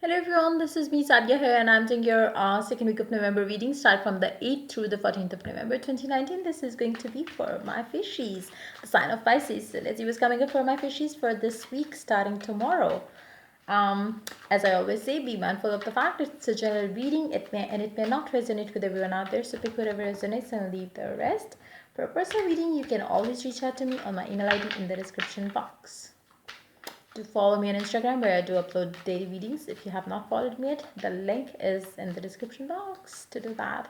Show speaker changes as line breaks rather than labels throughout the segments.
Hello everyone, this is me Sadia here and I'm doing your second week of November reading. Start from the 8th through the 14th of November 2019. This is going to be for my fishies, the sign of Pisces. So let's see what's coming up for my fishies for this week starting tomorrow. As I always say, be mindful of the fact it's a general reading. It may not resonate with everyone out there, so pick whatever resonates and leave the rest. For a personal reading, you can always reach out to me on my email ID in the description box. To follow me on Instagram where I do upload daily readings. If you have not followed me yet, the link is in the description box to do that.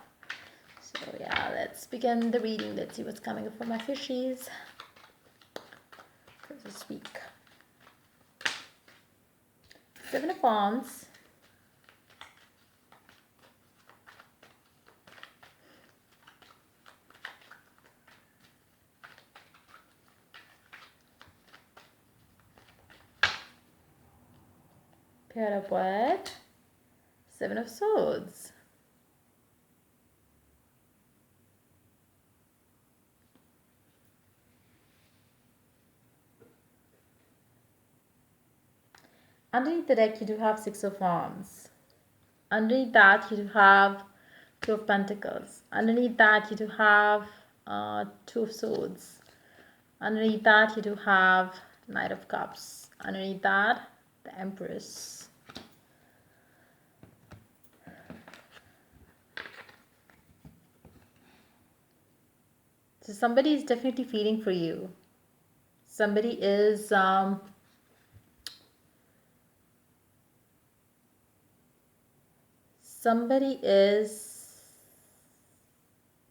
So yeah, let's begin the reading. Let's see what's coming up for my fishies for this week. Seven of Wands. Paired up with Seven of Swords. Underneath the deck, you do have Six of Wands. Underneath that, you do have Two of Pentacles. Underneath that, you do have Two of Swords. Underneath that, you do have Knight of Cups. Underneath that, the Empress. So somebody is definitely feeling for you. Somebody is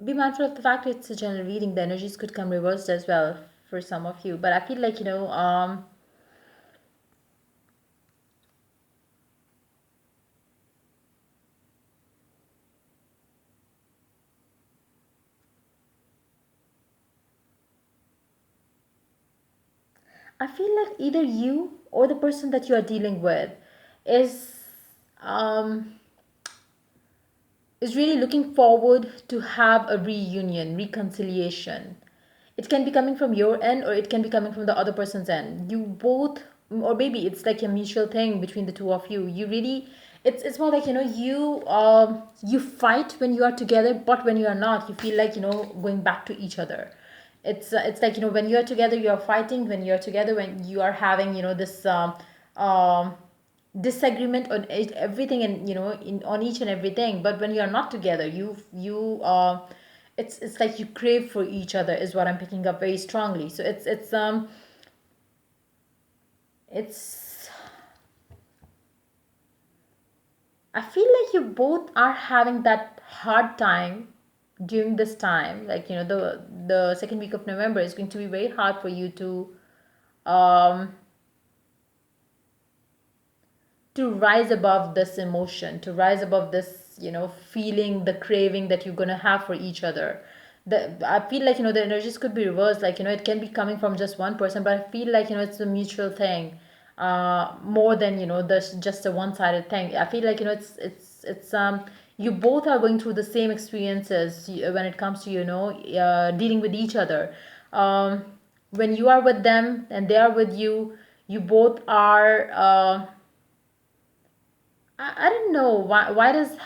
be mindful of the fact it's a general reading. The energies could come reversed as well for some of you, but I feel like I feel like either you or the person that you are dealing with is um is really looking forward to have a reunion, reconciliation. It can be coming from your end or it can be coming from the other person's end. You both, or maybe it's like a mutual thing between the two of you. You really, it's more like you fight when you are together, but when you are not, you feel like going back to each other. It's like when you are together, you are fighting. When you are together, when you are having this um disagreement on everything and on each and everything, but when you are not together, it's like you crave for each other is what I'm picking up very strongly. So it's I feel like you both are having that hard time during this time. Like the second week of November is going to be very hard for you um to rise above this emotion, to rise above this, feeling, the craving that you're going to have for each other. I feel like, the energies could be reversed. Like, it can be coming from just one person, but I feel like, it's a mutual thing, more than, this just a one-sided thing. I feel like, you both are going through the same experiences when it comes to, dealing with each other. When you are with them and they are with you, you both are, I don't know why does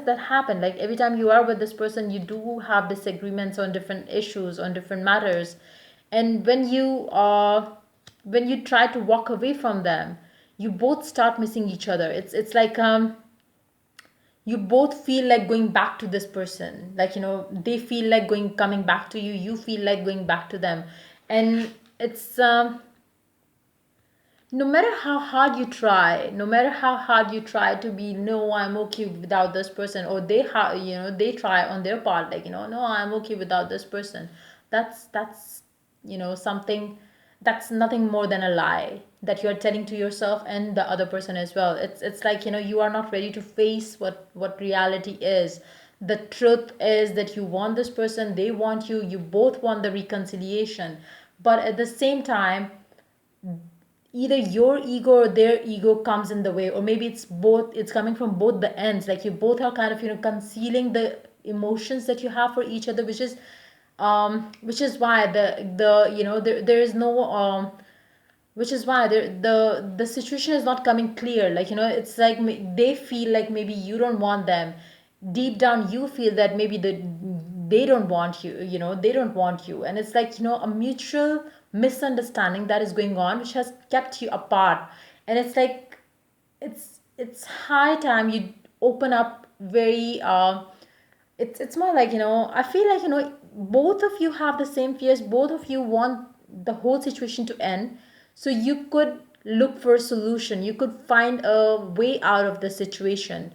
that happen. Like every time you are with this person, you do have disagreements on different issues, on different matters, and when you try to walk away from them, you both start missing each other. It's like you both feel like going back to this person. Like they feel like coming back to you. You feel like going back to them, and it's no matter how hard you try to be, no, I'm okay without this person, or they try on their part, like no, I'm okay without this person. That's something that's nothing more than a lie that you're telling to yourself and the other person as well. It's like you are not ready to face what reality is. The truth is that you want this person, they want you, you both want the reconciliation, but at the same time, either your ego or their ego comes in the way, or maybe it's both, it's coming from both the ends. Like you both are kind of concealing the emotions that you have for each other, which is why there is no which is why the situation is not coming clear. Like, it's like they feel like maybe you don't want them. Deep down you feel that maybe they don't want you, they don't want you, and it's like, a mutual misunderstanding that is going on, which has kept you apart. And it's like, it's high time you open up very it's more like, I feel like, both of you have the same fears, both of you want the whole situation to end, so you could look for a solution, you could find a way out of the situation.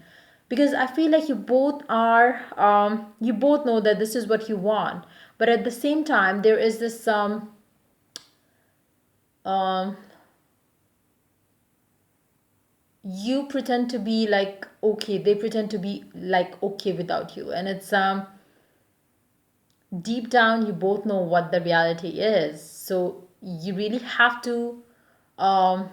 Because I feel like you both know that this is what you want, but at the same time there is this um you pretend to be like okay, they pretend to be like okay without you, and it's deep down you both know what the reality is. So you really have to um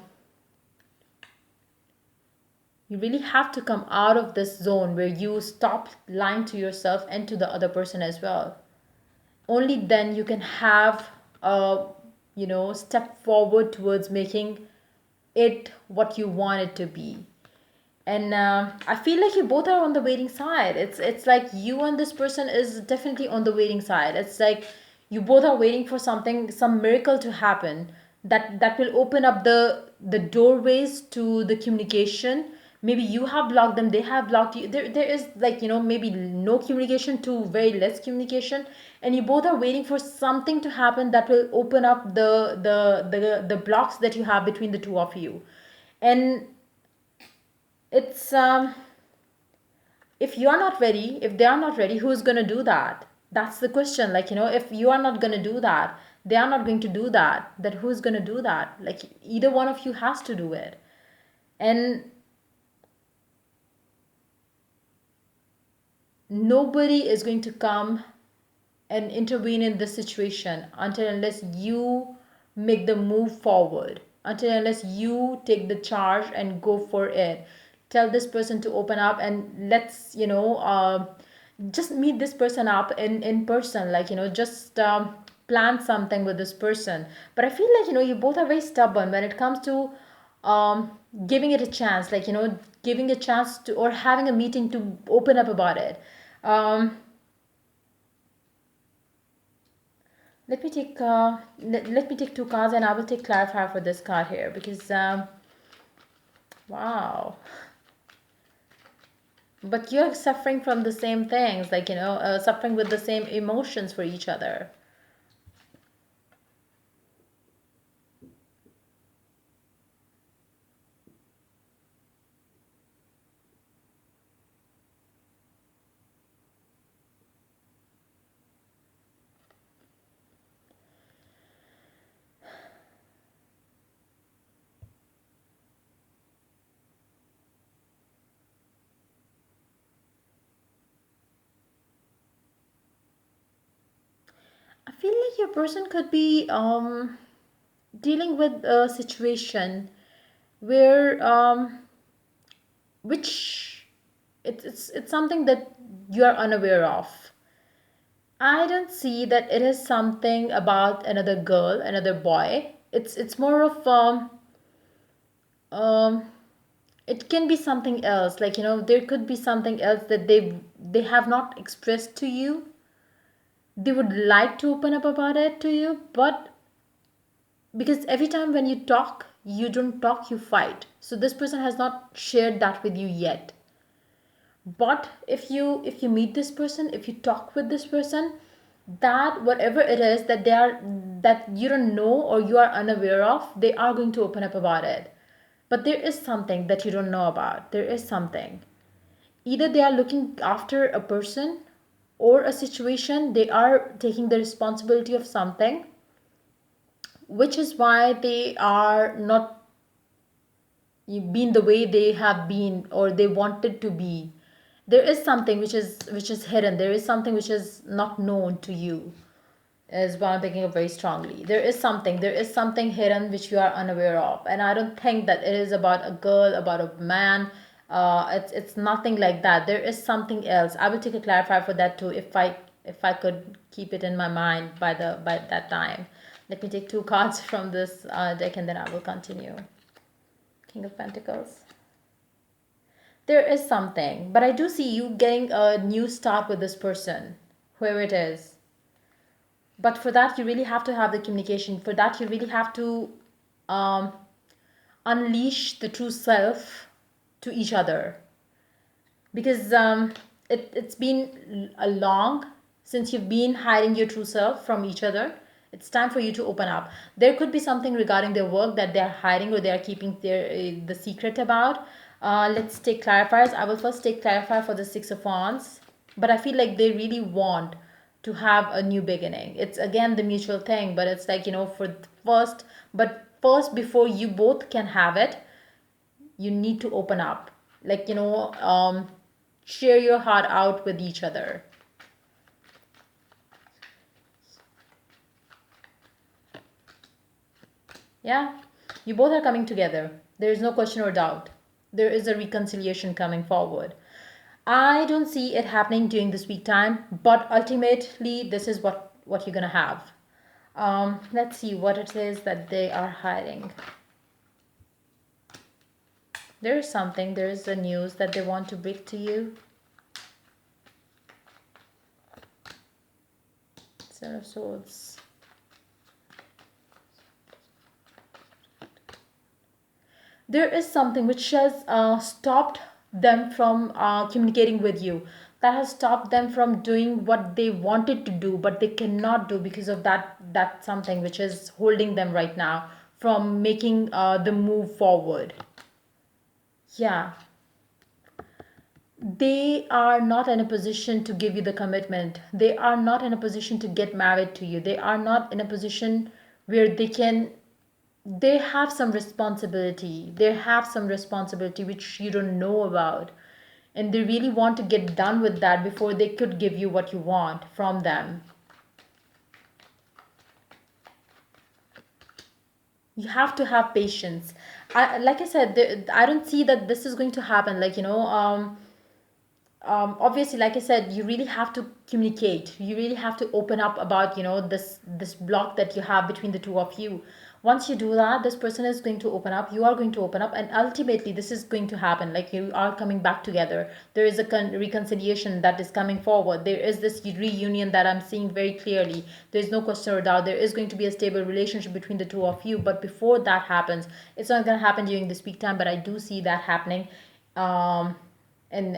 come out of this zone where you stop lying to yourself and to the other person as well. Only then you can have a, step forward towards making it what you want it to be. And I feel like you both are on the waiting side. It's like you and this person is definitely on the waiting side. It's like you both are waiting for something, some miracle to happen, that will open up the doorways to the communication. Maybe you have blocked them, they have blocked you. There is like, maybe no communication to very less communication, and you both are waiting for something to happen that will open up the blocks that you have between the two of you. And it's if you are not ready, if they are not ready, who's going to do that? That's the question. Like, if you are not going to do that, they are not going to do that, that who's going to do that? Like, either one of you has to do it. And nobody is going to come and intervene in this situation until unless you make the move forward, until unless you take the charge and go for it. Tell this person to open up, and let's, just meet this person up in person, like, just plan something with this person. But I feel like, you both are very stubborn when it comes to um giving it a chance, like, giving a chance to, or having a meeting to open up about it. um let me take two cards, and I will take clarify for this card here, because wow. But you're suffering from the same things, like, suffering with the same emotions for each other. I feel like your person could be dealing with a situation where which it's something that you are unaware of. I don't see that it is something about another girl, another boy. It's more of um it can be something else. Like, there could be something else that they have not expressed to you. They would like to open up about it to you, but because every time when you talk, you don't talk, you fight. So this person has not shared that with you yet. But if you meet this person, if you talk with this person, that whatever it is that they are, that you don't know or you are unaware of, they are going to open up about it. But there is something that you don't know about. There is something. Either they are looking after a person or a situation, they are taking the responsibility of something, which is why they are not been the way they have been or they wanted to be. There is something which is hidden, there is something which is not known to you, is what I'm picking up very strongly. There is something hidden which you are unaware of, and I don't think that it is about a girl, about a man. It's nothing like that. There is something else. I will take a clarifier for that too, if I could keep it in my mind by that time. Let me take two cards from this deck and then I will continue. King of Pentacles. There is something, but I do see you getting a new start with this person, whoever it is. But for that, you really have to have the communication. For that, you really have to um, unleash the true self to each other. Because it's been a long since you've been hiding your true self from each other. It's time for you to open up. There could be something regarding their work that they're hiding or they're keeping the secret about. Let's take clarifiers. I will first take clarifier for the Six of Wands. But I feel like they really want to have a new beginning. It's again the mutual thing, but it's like, for first, but first, before you both can have it, you need to open up. Like, share your heart out with each other. Yeah, you both are coming together. There is no question or doubt. There is a reconciliation coming forward. I don't see it happening during this week time, but ultimately, this is what you're gonna have. Let's see what it is that they are hiding. There is something, there is a news that they want to break to you. Seven of Swords. There is something which has stopped them from communicating with you, that has stopped them from doing what they wanted to do but they cannot do because of that something which is holding them right now from making the move forward. Yeah, they are not in a position to give you the commitment. They are not in a position to get married to you. They are not in a position where they have some responsibility. They have some responsibility which you don't know about. And they really want to get done with that before they could give you what you want from them. You have to have patience. Like I said, I don't see that this is going to happen. Like, obviously, like I said, you really have to communicate. You really have to open up about, this block that you have between the two of you. Once you do that, this person is going to open up, you are going to open up, and ultimately this is going to happen. Like, you are coming back together. There is a reconciliation that is coming forward. There is this reunion that I'm seeing very clearly. There's no question or doubt there is going to be a stable relationship between the two of you. But before that happens, it's not going to happen during this peak time, but I do see that happening. In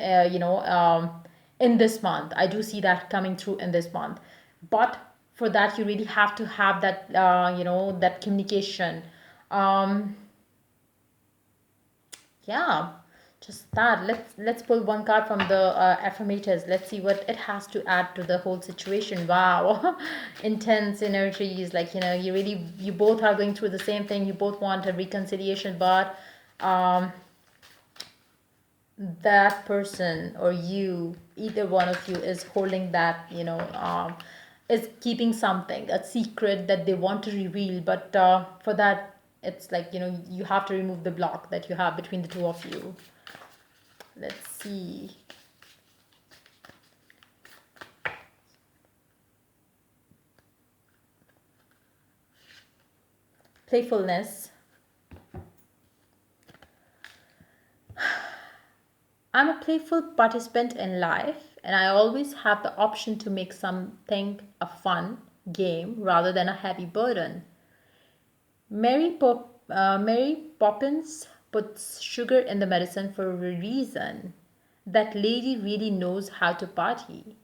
in this month, I do see that coming through in this month. But for that, you really have to have that that communication. um yeah, just that. Let's pull one card from the affirmators. Let's see what it has to add to the whole situation. Wow. Intense energies. Like, you both are going through the same thing. You both want a reconciliation, but that person or you, either one of you, is holding that, is keeping something, a secret that they want to reveal. But for that, it's like, you have to remove the block that you have between the two of you. Let's see. Playfulness. I'm a playful participant in life, and I always have the option to make something a fun game rather than a heavy burden. Mary Poppins puts sugar in the medicine for a reason. That lady really knows how to party.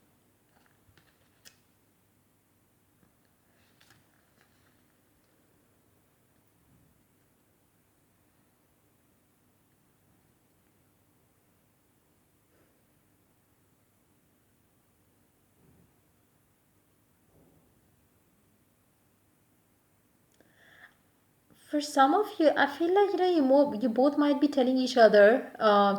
For some of you, I feel like, you both might be telling each other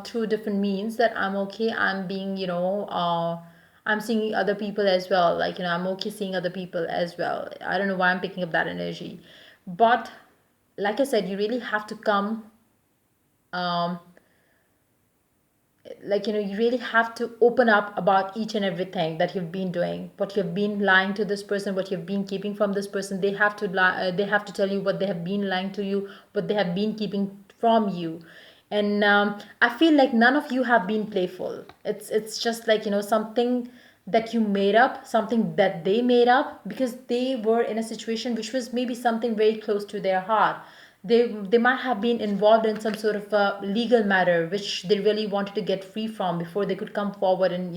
through different means that I'm okay. I'm being, I'm seeing other people as well. Like, I'm okay seeing other people as well. I don't know why I'm picking up that energy, but like I said, you really have to come. Um, like, you really have to open up about each and everything that you've been doing, what you've been lying to this person, what you've been keeping from this person. They have to lie, they have to tell you what they have been lying to you, what they have been keeping from you. And I feel like none of you have been playful. It's just like, something that you made up, something that they made up, because they were in a situation which was maybe something very close to their heart. They might have been involved in some sort of a legal matter which they really wanted to get free from before they could come forward and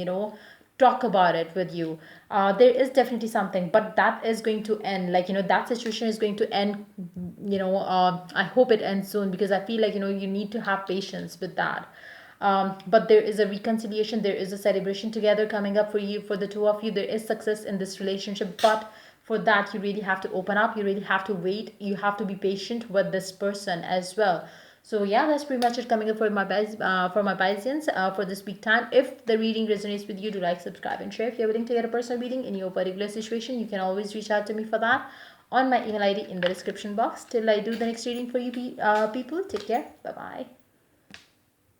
talk about it with you. There is definitely something, but that is going to end. Like, that situation is going to end. I hope it ends soon, because I feel like, you need to have patience with that. But there is a reconciliation, there is a celebration together coming up for you, for the two of you. There is success in this relationship, but for that you really have to open up, you really have to wait, you have to be patient with this person as well. So yeah, that's pretty much it coming up for my Pisceans for this week time. If the reading resonates with you, do like, subscribe, and share. If you're willing to get a personal reading in your particular situation, you can always reach out to me for that on my email ID in the description box. Till I do the next reading for you, people, take care. Bye bye.